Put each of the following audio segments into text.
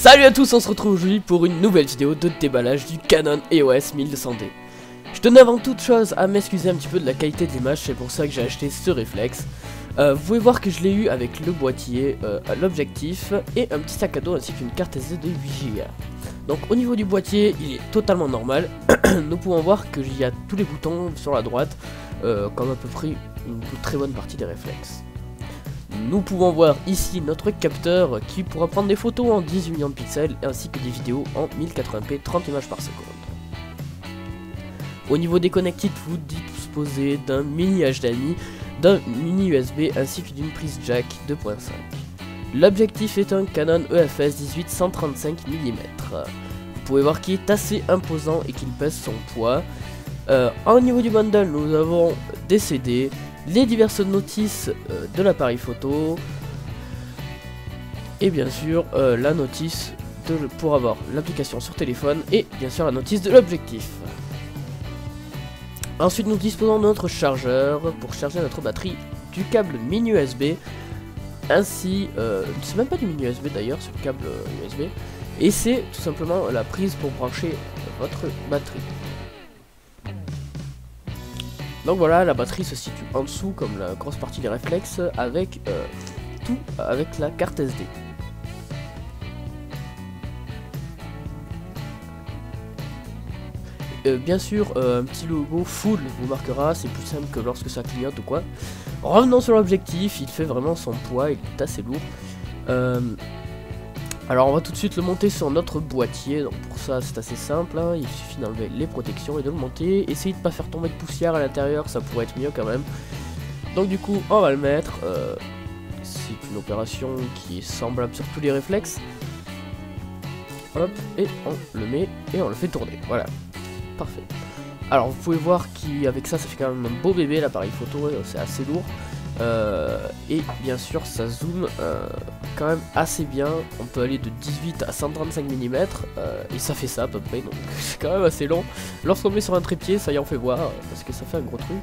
Salut à tous, on se retrouve aujourd'hui pour une nouvelle vidéo de déballage du Canon EOS 1200D. Je tenais avant toute chose à m'excuser un petit peu de la qualité de l'image, c'est pour ça que j'ai acheté ce réflexe. Vous pouvez voir que je l'ai eu avec le boîtier, l'objectif et un petit sac à dos ainsi qu'une carte SD de 8 Go. Donc au niveau du boîtier, il est totalement normal. Nous pouvons voir qu'il y a tous les boutons sur la droite, comme à peu près une très bonne partie des réflexes. Nous pouvons voir ici notre capteur qui pourra prendre des photos en 18 millions de pixels ainsi que des vidéos en 1080p 30 images par seconde. Au niveau des connectiques, vous disposez d'un mini HDMI, d'un mini USB ainsi que d'une prise jack 2.5. L'objectif est un Canon EFS 18-135 mm. Vous pouvez voir qu'il est assez imposant et qu'il pèse son poids. Au niveau du bundle, nous avons des CD, les diverses notices de l'appareil photo et bien sûr la notice pour avoir l'application sur téléphone et bien sûr la notice de l'objectif. Ensuite nous disposons de notre chargeur pour charger notre batterie, du câble mini USB ainsi, c'est même pas du mini USB d'ailleurs, c'est le câble USB et c'est tout simplement la prise pour brancher votre batterie. Donc voilà, la batterie se situe en dessous comme la grosse partie des réflexes avec tout avec la carte SD. Bien sûr, un petit logo full vous marquera, c'est plus simple que lorsque ça clignote ou quoi. Revenons sur l'objectif, il fait vraiment son poids, il est assez lourd. Alors on va tout de suite le monter sur notre boîtier, donc pour ça c'est assez simple, hein. Il suffit d'enlever les protections et de le monter. Essayez de ne pas faire tomber de poussière à l'intérieur, ça pourrait être mieux quand même. Donc du coup on va le mettre, c'est une opération qui est semblable sur tous les réflexes. Hop, et on le met et on le fait tourner, voilà, parfait. Alors vous pouvez voir qu'avec ça, ça fait quand même un beau bébé l'appareil photo, c'est assez lourd. Et bien sûr ça zoome quand même assez bien, on peut aller de 18 à 135 mm et ça fait ça à peu près, donc c'est quand même assez long. Lorsqu'on met sur un trépied, ça y est, on fait voir parce que ça fait un gros truc.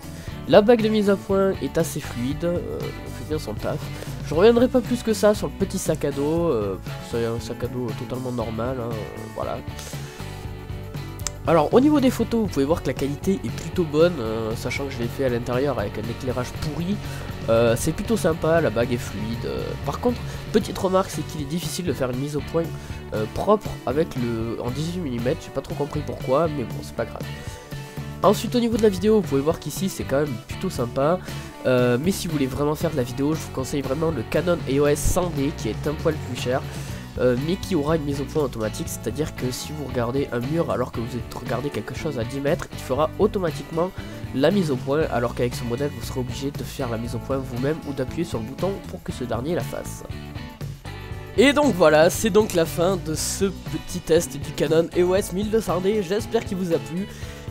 La bague de mise à point est assez fluide, on fait bien son taf. Je reviendrai pas plus que ça sur le petit sac à dos, c'est un sac à dos totalement normal, hein, voilà. Alors au niveau des photos, vous pouvez voir que la qualité est plutôt bonne, sachant que je l'ai fait à l'intérieur avec un éclairage pourri. C'est plutôt sympa, la bague est fluide. Par contre, petite remarque, c'est qu'il est difficile de faire une mise au point propre avec en 18 mm, j'ai pas trop compris pourquoi, mais bon, c'est pas grave. Ensuite au niveau de la vidéo, vous pouvez voir qu'ici c'est quand même plutôt sympa, mais si vous voulez vraiment faire de la vidéo, je vous conseille vraiment le Canon EOS 100D qui est un poil plus cher. Mais qui aura une mise au point automatique, c'est-à-dire que si vous regardez un mur alors que vous regardez quelque chose à 10 mètres, il fera automatiquement la mise au point, alors qu'avec ce modèle vous serez obligé de faire la mise au point vous-même ou d'appuyer sur le bouton pour que ce dernier la fasse. Et donc voilà, c'est donc la fin de ce petit test du Canon EOS 1200D, j'espère qu'il vous a plu.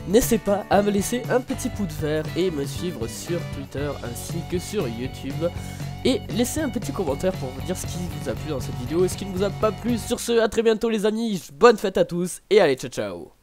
N'hésitez pas à me laisser un petit pouce vert et me suivre sur Twitter ainsi que sur YouTube. Et laissez un petit commentaire pour vous dire ce qui vous a plu dans cette vidéo et ce qui ne vous a pas plu. Sur ce, à très bientôt les amis, bonne fête à tous et allez, ciao ciao.